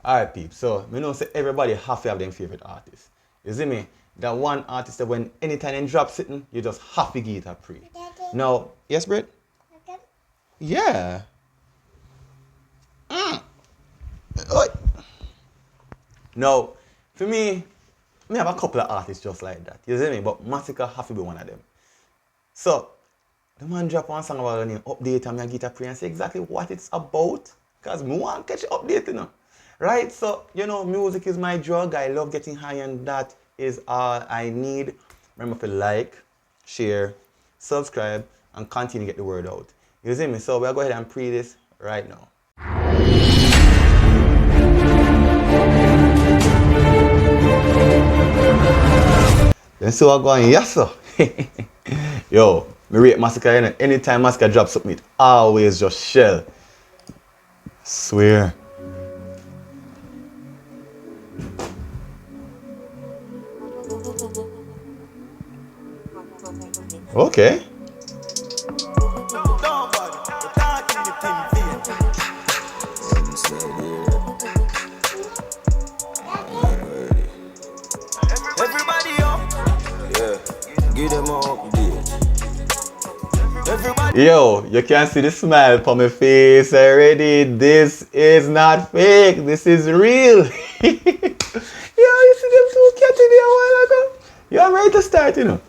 Alright, peeps. So, me know say everybody have to have their favorite artist. You see me? That one artist that when anytime they drop something, you just have to give it a pre. Now, yes, Britt? Yeah. Oi. Now, for me have a couple of artists just like that. You see me? But Masicka have to be one of them. So, the man drop one song about the name update and I get a pre and say exactly what it's about. Because me want to catch the update, you know. Right? So, you know, music is my drug. I love getting high and that is all I need. Remember to like, share, subscribe, and continue to get the word out. You see me? So we'll go ahead and pre this right now. Then so I'm going, yes sir. Yo, me rate Masicka, you know, anytime Masicka drops something, it always just shell. Swear. Okay. Everybody up. Yeah. Give them an update. Everybody. Yo, you can see the smile on my face already. This is not fake. This is real. Yo, you see them two cats in there a while ago? You are ready to start, you know.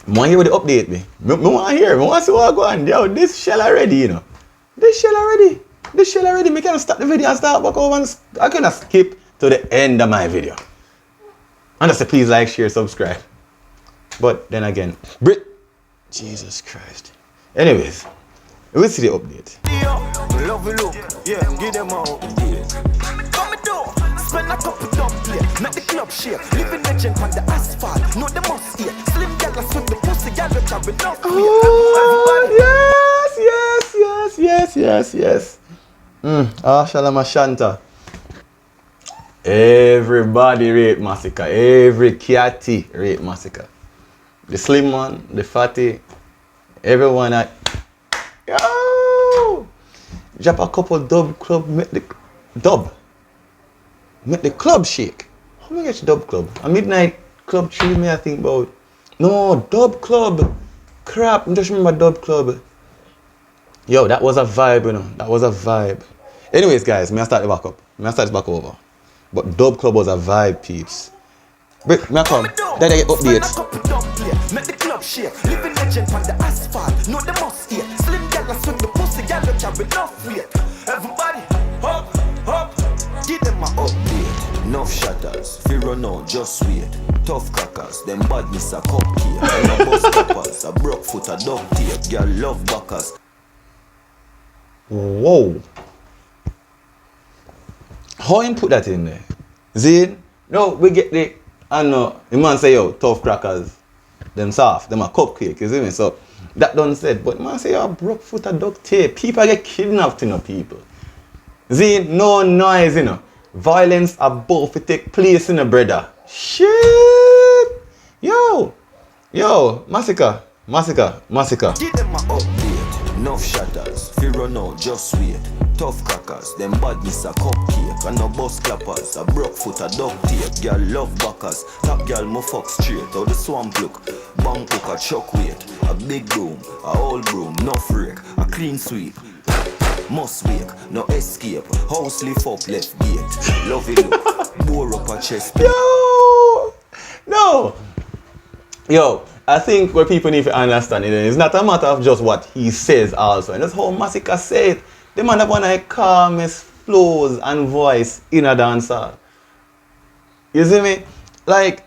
I want to hear what the update me. I want to hear. I want to see what going on. Yo, this shell already, you know. This shell already. Me can stop the video and start back over and I can skip to the end of my video. And just say please like, share, subscribe. But then again, Brit. Jesus Christ. Anyways, we'll see the update. Love look. Yeah, give them an update. Come door. Spend a couple dumb play. Make the club shake. Living legend on the asphalt. No, they must hear. Slim gal with the pussy gal which have enough. Oh, yes. Shalom Shanta. Everybody rate Masicka. Every catty rate Masicka. The slim one, the fatty, everyone at yo! Drop a couple dub club, make the club shake. How many get dub club? A midnight club 3 me I think about. No, dub club. Crap, I just remember dub club. Yo, that was a vibe, you know. That was a vibe. Anyways, guys, may I start the back up. May I start this back over. But dub club was a vibe, peeps. Break, may I come? Then I get updates. Make the club shake. Living legend on the asphalt. No, they must hear. Slim gal with the pussy gal which have enough weight. Everybody, up. Give them an update. Enough shatters. Fear run out, just wait. Tough crackers. Them badness a cupcake. And a bus stoppers. A broke foot, a dog tape. Girl love backers. Whoa. How you put that in there? Zane? No, we get the the man say yo, tough crackers. Them soft, them a cupcake, you see me? So that done said, but man say yo, broke foot a duct tape. People get kidnapped, you know, people. Zane, no noise, you know. Violence above to take place in a brother. Shit! Yo, Masicka. Give them an update. Enough shatters. Fear run out, just wait. Tough crackers. Them badness a cupcake. And no bus clappers. A broke foot a dog tape. Girl love backers. Top girl mo fuck straight. How the swamp look. Bang hook a chuck weight. A big broom. A old broom. No freak. A clean sweep. Must wake. No escape. House lift up left gate. Love it look. Bore up a chest. Yo, I think what people need to understand is not a matter of just what he says also. And that's how Masicka say it. The man have one of the calmest flows and voice in a dancer. You see me? Like,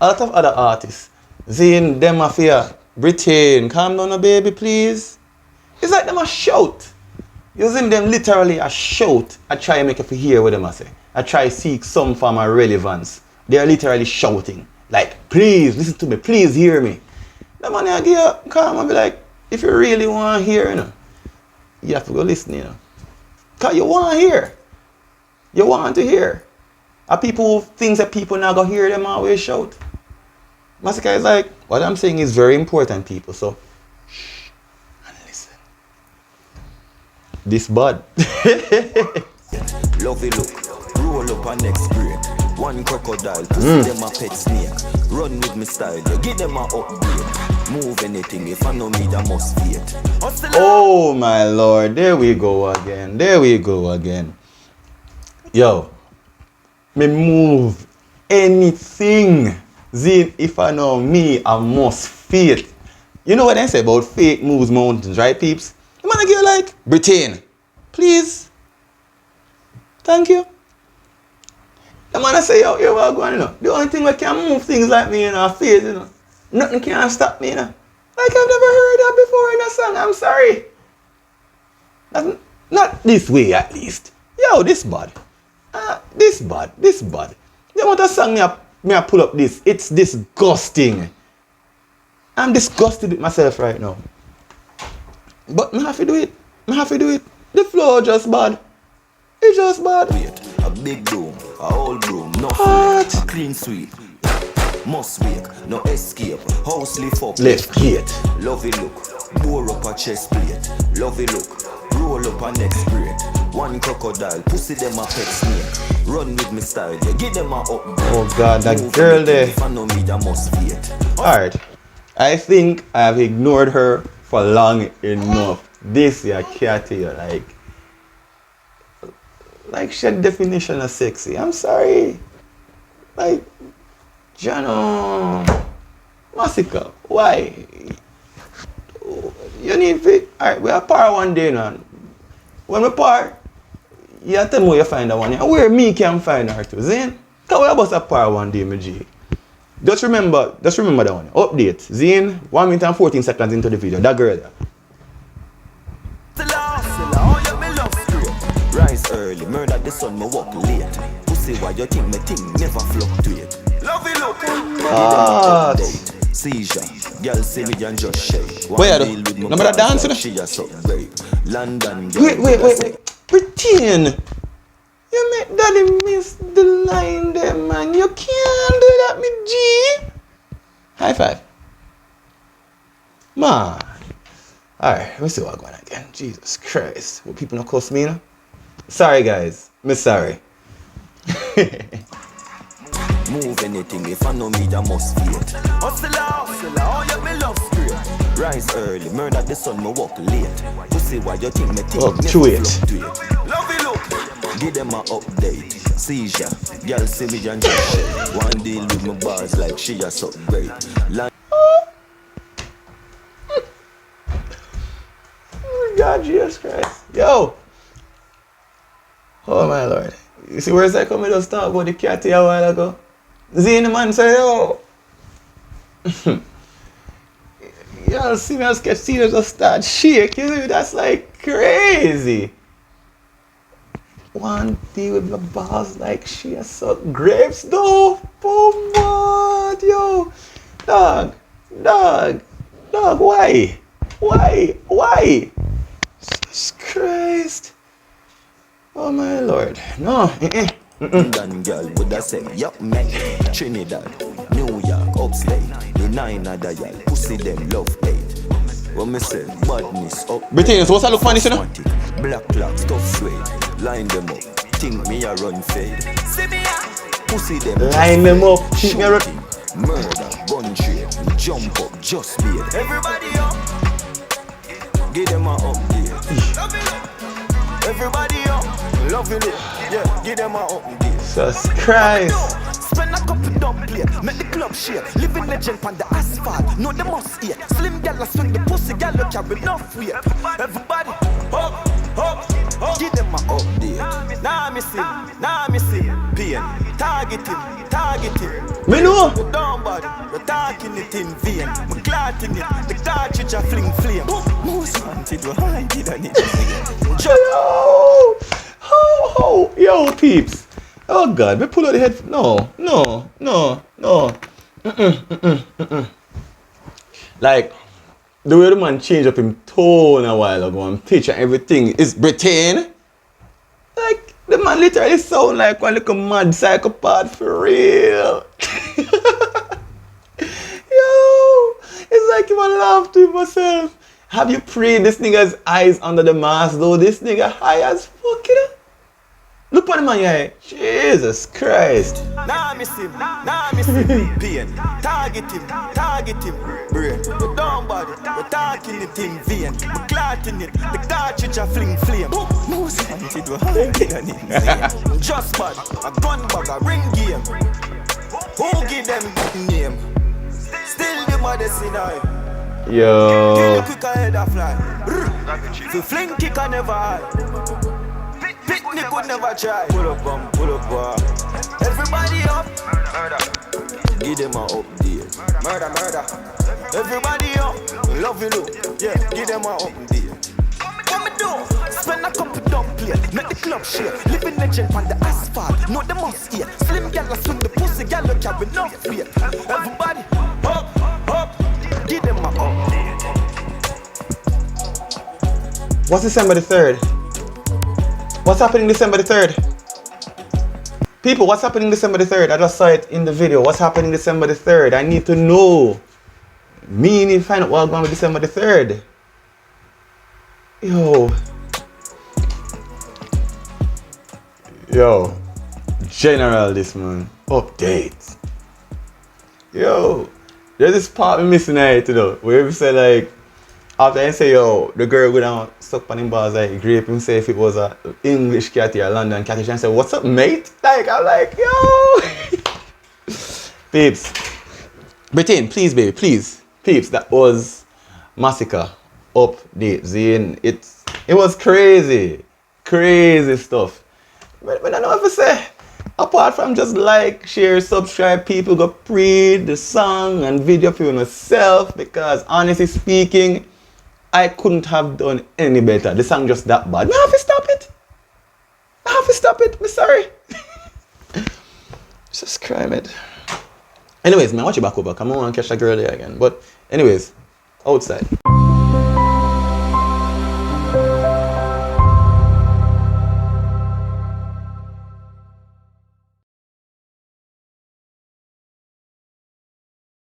a lot of other artists, seeing them a fear, Britain, calm down a baby please. It's like them a shout. You see them literally a shout. I try to make you hear what them a say. I try to seek some form of relevance. They are literally shouting. Like, please, listen to me, please hear me. The man I give you calm and be like, if you really want to hear, you know, you have to go listen, you know. Because you want to hear. You want to hear. And people, things that people not going to hear, them always shout. Masicka is like, what I'm saying is very important, people. So, shh and listen. This bud. Lovey look, roll up and next grade. One crocodile, pussy them a pet snake. Run with me style, you give them a upgrade. Move anything, if I know me, that must fear. Oh my lord, there we go again. There we go again. Yo, me move anything. Zin, if I know me, I must faith. You know what I say about faith moves mountains, right, peeps? I'm gonna give you like Britain. Please. Thank you. The man I say, yo, we're going, you know. The only thing that can move things like me in our faith, you know. Nothing can stop me, you know. Like I've never heard that before in a song. I'm sorry. Not this way, at least. Yo, this bad. This bad. You want a song me I pull up this? It's disgusting. I'm disgusted with myself right now. But I have to do it. The flow just bad. It's just bad. Wait, a big room, a old room, no What? food, a clean sweep. Must wake, no escape. House lift up, Left gate. Lovey look, bore up a chest plate. Lovey look, roll up a next grade. One crocodile, pussy them a pet snake. Run with me style, yeah, give them a upgrade. Oh God, that Move girl anything, there. if I know me, that must fear. Alright. I think I have ignored her for long enough. This yeah can't tell you like she had definition of sexy. I'm sorry. Like Jano Masicka, why? You need to. Alright, we are par one day now. When we par, you tell me where you find that one. And where me can find her too. Zin? Because we are about a par one day, my G. Just remember that one. Update. Zin, 1 minute and 14 seconds into the video. That girl there. Rise early, murder the sun, me walk late. Pussy, why you think me think never fluctuate? Love it, look. What? Seizure, girl see me and just shake. Where are you? Remember that dance? She just so brave. London, Wait. Pretend. You make daddy miss the line there, man. You can't do that, me G. High five. Man. Alright, let me see what's going on again. Jesus Christ. What people not cuss me, you know? Sorry, guys. Me sorry. move anything, if I know me, that must fear. Hustle, oh yeah, me love straight. Rise early, murder the sun, me walk late. Pussy, why you think me think Oh, never chew it. fluctuate. Love it, look. Give them a update. Seizure, girl see me and just shake. One deal with my bars like she a so great. God, Jesus Christ. Yo. Oh, my Lord. You see where's that coming to talk about the cat here a while ago? See the man say, yo. Y'all see me as sketch scene just start shake. You see, that's like crazy. One day with my balls like she has suck grapes though. Oh, what? Yo. Dog, why? Jesus Christ. Oh my Lord. No. London girl would I say, yup man. Trinidad, New York, upstate. The nine other y'all, pussy them love hate. What me say, badness up. Britain, what's that look funny, you know? Black clock, tough suede. Line them up, think me a run fade. See me pussy them. Line them up, think me a run. Murder, gun trade, jump up, just be it. Everybody up. Give them a update. Everybody up, love it, yeah, give them a update. Jesus Christ. Spend a couple dumb play, make the club share. Living legend on the asphalt, no they must eat. Slim gal a swing the pussy, gal look carry enough weight. Everybody, up, give them a update. Now me see, pain, target him. Me know. You down bad, you're talking it in vain. Me clotting it, the cartridge a fling flame. Most wanted to hide it and it. Yo, peeps. Oh God, me pull out the head. No. Like, the way the man changed up him tone a while ago and pitch and everything is Britain. Like, the man literally sound like one little mad psychopath for real. Yo, it's like if I laugh to myself. Have you prayed this nigga's eyes under the mask though? This nigga high as fuck, you know? funny man, yeah. Jesus Christ. Nah miss him, pain. Target him, brain. We down body, we talking it in vein. We clotting it, the cartridge a fling flame. Most wanted, we hiding and insane. Just bad, a gun bag, a ring game. Who give them name? Still the maddest in eye. Yo. Kill quick ahead of fly. Fi fling kick I never hide. Picnic would never try. Pull up, everybody up. Murder. Give them a update. Murder. Everybody up. Love you look. Yeah, give them a update. What me do? Spend a couple dumb play. Make the club share. Living legend on the asphalt. Know the must here. Slim gal swing the pussy gal carry no fear. Everybody up. Give them a update. What's December the 3rd? What's happening December the 3rd? People, what's happening December the 3rd? I just saw it in the video. What's happening December the 3rd? I need to know. Me need to find out what's going on with December the 3rd. Yo. General this man. Update. Yo. There's this part we missing out, you know, where we say like, after I say, yo, the girl go down, suck on him bars, like, grape him, say if it was a English cat or a London cat, and say, what's up, mate? Like, I'm like, yo. Peeps. Britain, please, baby, please. Peeps, that was Masicka. Update, Zane. It was crazy. Crazy stuff. But I don't know what to say. Apart from just like, share, subscribe, people go pre the song and video for myself, because honestly speaking, I couldn't have done any better. The song just that bad. I have to stop it. I'm sorry. Just crime it. Anyways, man, watch it back over. Come on and catch that girl there again. But anyways, outside.